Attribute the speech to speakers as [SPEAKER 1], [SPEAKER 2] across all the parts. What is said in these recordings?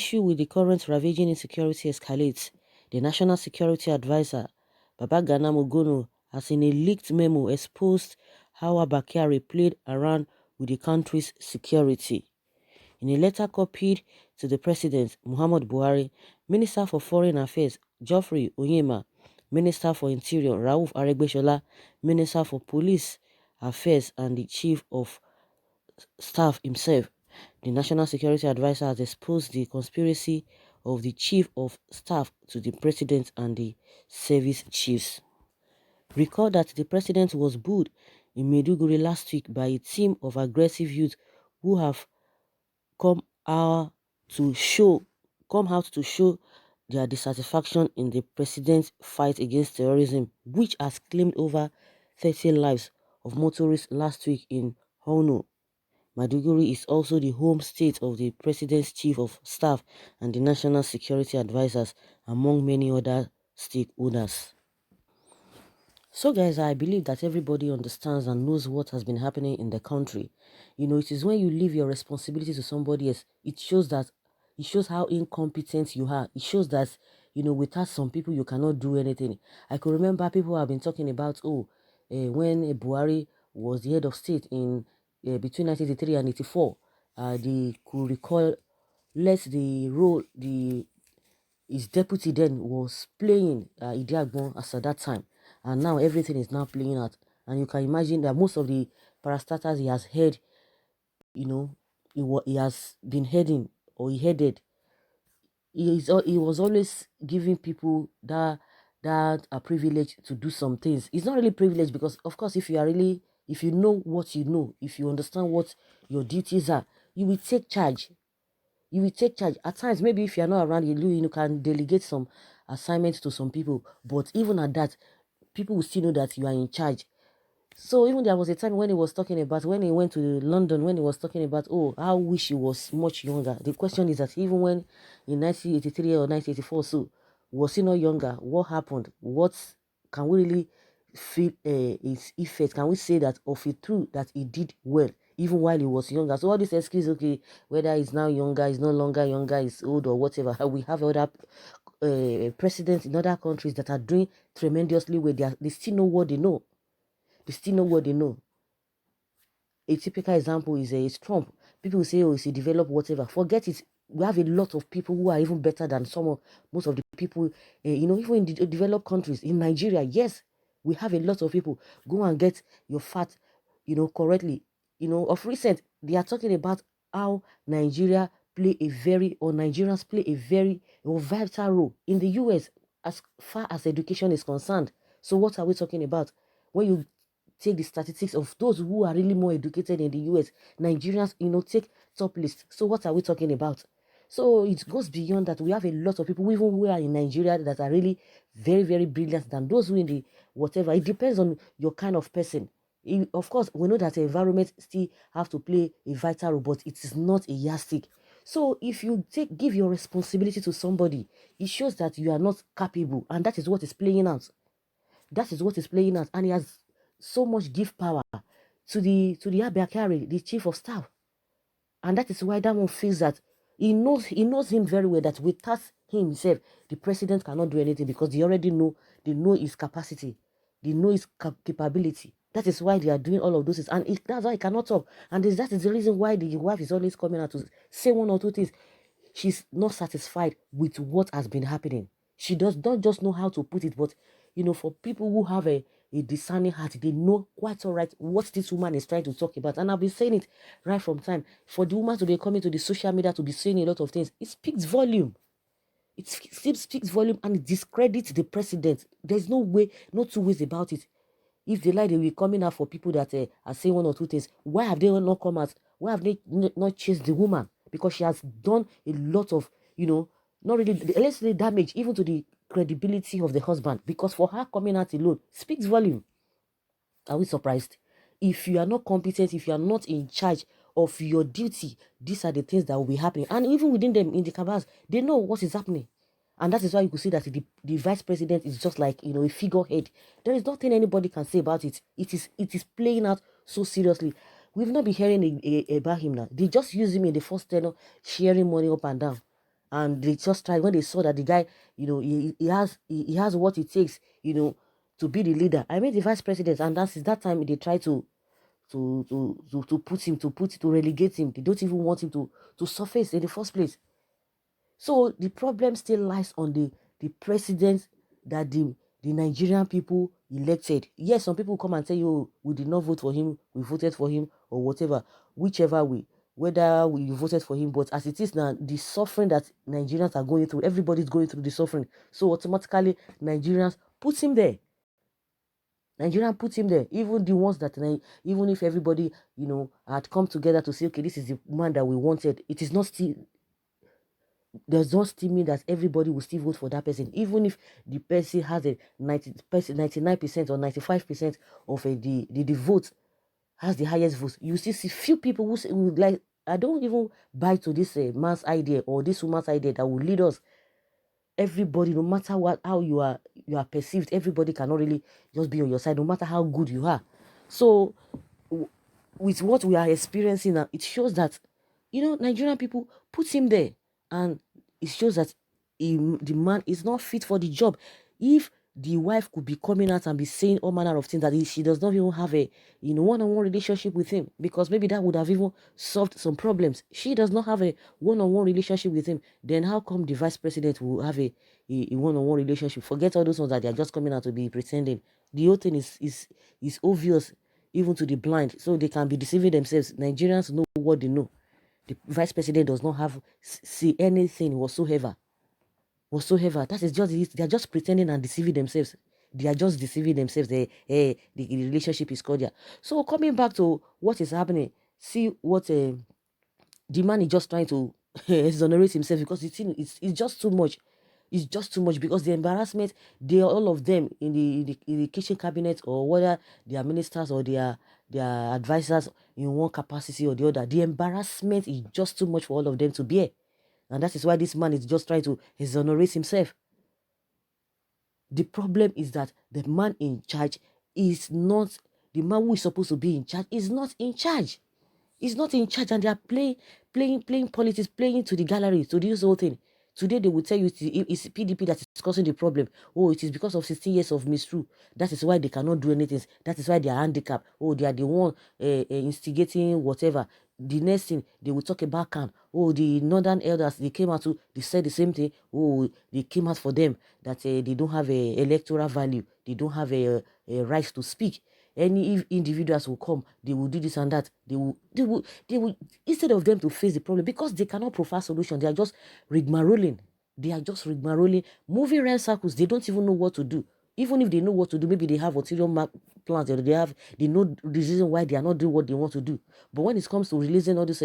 [SPEAKER 1] issue with the current ravaging insecurity escalates, the National Security Advisor, Babagana Mogono, has in a leaked memo exposed how Abakari played around with the country's security. In a letter copied to the President, Muhammad Buhari, Minister for Foreign Affairs, Geoffrey Onyema, Minister for Interior, Rauf Aregbesola, Minister for Police Affairs, and the Chief of Staff himself, the National Security Advisor has exposed the conspiracy of the Chief of Staff to the President and the service chiefs. Recall that the President was booed in Maiduguri last week by a team of aggressive youth who have come out to show their dissatisfaction in the president's fight against terrorism, which has claimed over 30 lives of motorists last week in Hono. Maiduguri is also the home state of the President's Chief of Staff and the National Security Advisors, among many other stakeholders. So guys, I believe that everybody understands and knows what has been happening in the country. It is when you leave your responsibility to somebody else, it shows how incompetent you are. It shows that, without some people, you cannot do anything. I could remember people have been talking about, when Buhari was the head of state in between 1983 and 84, they could recall his deputy then was playing Idiagbon as at that time, and now everything is now playing out. And you can imagine that most of the parastatals he has heard, he has been heading, or he headed, he was always giving people that a privilege to do some things. It's not really privilege, because of course if you know what you know, if you understand what your duties are, you will take charge. At times, maybe if you're not around, you can delegate some assignments to some people, but even at that, people will still know that you are in charge. So even there was a time when he was talking about, when he went to London, when he was talking about, I wish he was much younger. The question is that even when in 1983 or 1984, so was he not younger? What happened? What can we really feel his effect? Can we say that of it true that he did well even while he was younger? So all these excuses, okay, whether he's now younger, he's no longer younger, he's old or whatever, we have other presidents in other countries that are doing tremendously well. They still know what they know. A typical example is Trump. People say, oh, he developed whatever. Forget it. We have a lot of people who are even better than most of the people, even in the developed countries. In Nigeria, yes, we have a lot of people. Go and get your fat, correctly. Of recent, they are talking about how Nigerians play a very vital role in the US as far as education is concerned. So what are we talking about? When you take the statistics of those who are really more educated in the US, Nigerians, take top list. So what are we talking about? So it goes beyond that. We have a lot of people, even who are in Nigeria, that are really very, very brilliant than those who in the whatever. It depends on your kind of person. Of course, we know that the environment still have to play a vital role, but it is not a yardstick. So if you give your responsibility to somebody, it shows that you are not capable, and that is what is playing out. And he has so much give power to the Abakari, the chief of staff. And that is why that one feels that he knows him very well, that without himself, the president cannot do anything, because they know his capacity, they know his capability. That is why they are doing all of those things. And that's why he cannot talk. And that is the reason why the wife is always coming out to say one or two things. She's not satisfied with what has been happening. She does not just know how to put it, but for people who have a discerning heart, they know quite all right what this woman is trying to talk about. And I've been saying it right from time. For the woman to be coming to the social media to be saying a lot of things, it speaks volume. It speaks volume, and it discredits the president. There's no two ways about it. If they lie, they will be coming out for people that are saying one or two things. Why have they not come out? Why have they not chased the woman? Because she has done a lot of, not really, let's say, damage even to the credibility of the husband. Because for her coming out alone speaks volume. Are we surprised? If you are not competent, if you are not in charge of your duty, these are the things that will be happening. And even within them, in the Cabals, they know what is happening. And that is why you could see that the vice president is just like, a figurehead. There is nothing anybody can say about it. It is playing out so seriously. We've not been hearing about him now. They just use him in the first tenor, sharing money up and down. And they just tried, when they saw that the guy, he has what it takes, to be the leader. I mean, the vice president, and that's that time they tried to put him, to relegate him. They don't even want him to surface in the first place. So the problem still lies on the president that the Nigerian people elected. Yes, some people come and tell you, "Oh, we did not vote for him, we voted for him," or whatever, whichever way, whether you voted for him. But as it is now, the suffering that Nigerians are going through, everybody's going through the suffering. So automatically, Nigerians put him there. Nigerian put him there. Even the ones that, even if everybody, had come together to say, okay, this is the man that we wanted, it is not still, does not still mean that everybody will still vote for that person, even if the person has a 99% or 95% of the vote, has the highest vote. You still see few people who say, who like, I don't even buy to this man's idea or this woman's idea that will lead us. Everybody, no matter how you are perceived, everybody cannot really just be on your side, no matter how good you are. So with what we are experiencing now, it shows that, Nigerian people put him there, and it shows that the man is not fit for the job. If the wife could be coming out and be saying all manner of things, that she does not even have a one-on-one relationship with him, because maybe that would have even solved some problems. She does not have a one-on-one relationship with him. Then how come the vice president will have a one-on-one relationship? Forget all those ones that they are just coming out to be pretending. The whole thing is obvious, even to the blind, so they can be deceiving themselves. Nigerians know what they know. The vice president does not have see anything whatsoever. That is just it. They are just pretending and deceiving themselves. They are just deceiving themselves. The relationship is cordial. So coming back to what is happening, see what the man is just trying to exonerate himself, because it's just too much. It's just too much, because the embarrassment, they all of them in the kitchen cabinet, or whether they are ministers or they are advisors in one capacity or the other, the embarrassment is just too much for all of them to bear. And that is why this man is just trying to exonerate himself. The problem is that the man in charge is not, the man who is supposed to be in charge is not in charge. He's not in charge, and they are playing politics, playing to the gallery, to this whole thing. Today they will tell you it's PDP that is causing the problem. Oh, it is because of 16 years of misrule. That is why they cannot do anything. That is why they are handicapped. Oh, they are the one instigating whatever. The next thing, they will talk about camp. Oh, the northern elders, they came out they said the same thing. Oh, they came out for them that they don't have a electoral value. They don't have a right to speak. Any individuals will come, they will do this and that. They will, instead of them to face the problem, because they cannot provide solution, they are just rigmaroling. They are just rigmaroling, moving around circles. They don't even know what to do. Even if they know what to do, maybe they have ulterior plans, or they know the reason why they are not doing what they want to do. But when it comes to releasing all these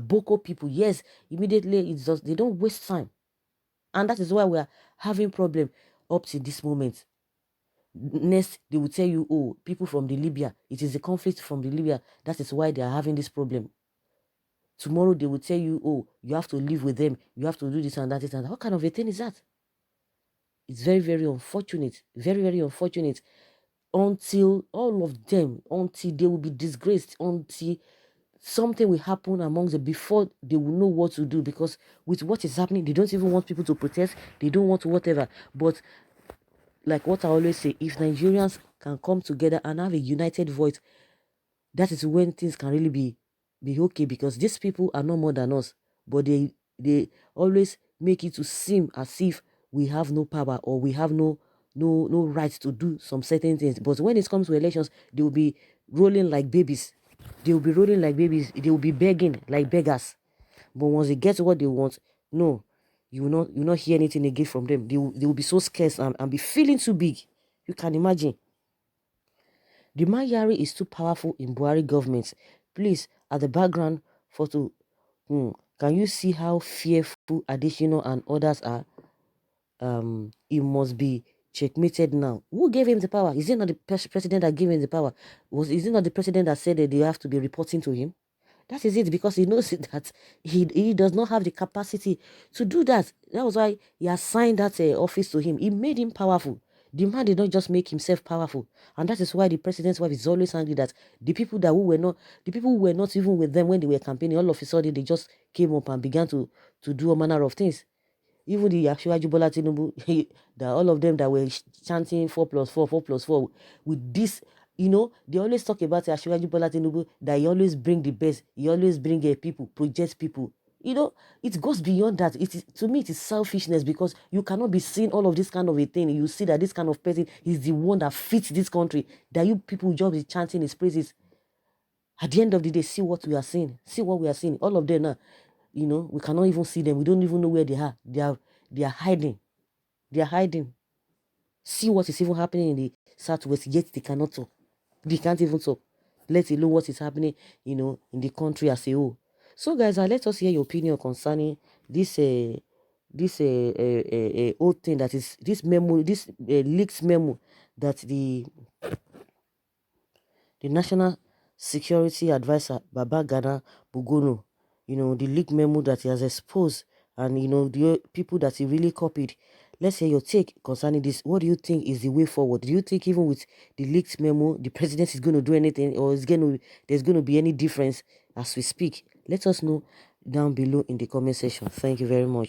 [SPEAKER 1] Boko people, yes, immediately it's just, they don't waste time. And that is why we are having problem up to this moment. Next, they will tell you, oh, people from the Libya, it is a conflict from the Libya, that is why they are having this problem. Tomorrow they will tell you, oh, you have to live with them, you have to do this and that, and that. What kind of a thing is that? It's very, very unfortunate, very, very unfortunate. Until all of them, until they will be disgraced, until something will happen amongst them, before they will know what to do. Because with what is happening, they don't even want people to protest, they don't want to whatever. But like what I always say, if Nigerians can come together and have a united voice, that is when things can really be okay. Because these people are no more than us, but they always make it to seem as if we have no power, or we have no right to do some certain things. But when it comes to elections, they will be rolling like babies. They will be rolling like babies. They will be begging like beggars. But once they get what they want, no, you will not hear anything again from them. They will be so scarce, and be feeling too big. You can imagine. The Mayari is too powerful in Buhari government. Please, at the background photo, can you see how fearful Additional and others are? He must be checkmated now. Who gave him the power? Is it not the president that gave him the power? Is it not the president that said that they have to be reporting to him? That is it, because he knows that he does not have the capacity to do that. That was why he assigned that office to him. He made him powerful. The man did not just make himself powerful. And that is why the president's wife is always angry that the people who were not even with them when they were campaigning, all of a sudden they just came up and began to do a manner of things. even the Asiwaju Bola Tinubu, that all of them that were chanting 4+4, 4+4, with this, they always talk about Asiwaju Bola Tinubu, that he always bring the best, he always bring people, project people. It goes beyond that. To me, it is selfishness, because you cannot be seeing all of this kind of a thing. You see that this kind of person is the one that fits this country, that you people just be chanting his praises. At the end of the day, see what we are seeing. See what we are seeing. All of them now, we cannot even see them. We don't even know where they are. They are hiding. They are hiding. See what is even happening in the Southwest, yet they cannot talk. They can't even talk. Let alone what is happening, in the country as a whole. So, guys, let us hear your opinion concerning this old thing, that is this memo, this leaked memo that the National Security Advisor Babagana Bugono, the leaked memo that he has exposed, and the people that he really copied. Let's hear your take concerning this. What do you think is the way forward? Do you think even with the leaked memo, the president is going to do anything, or there's going to be any difference as we speak? Let us know down below in the comment section. Thank you very much.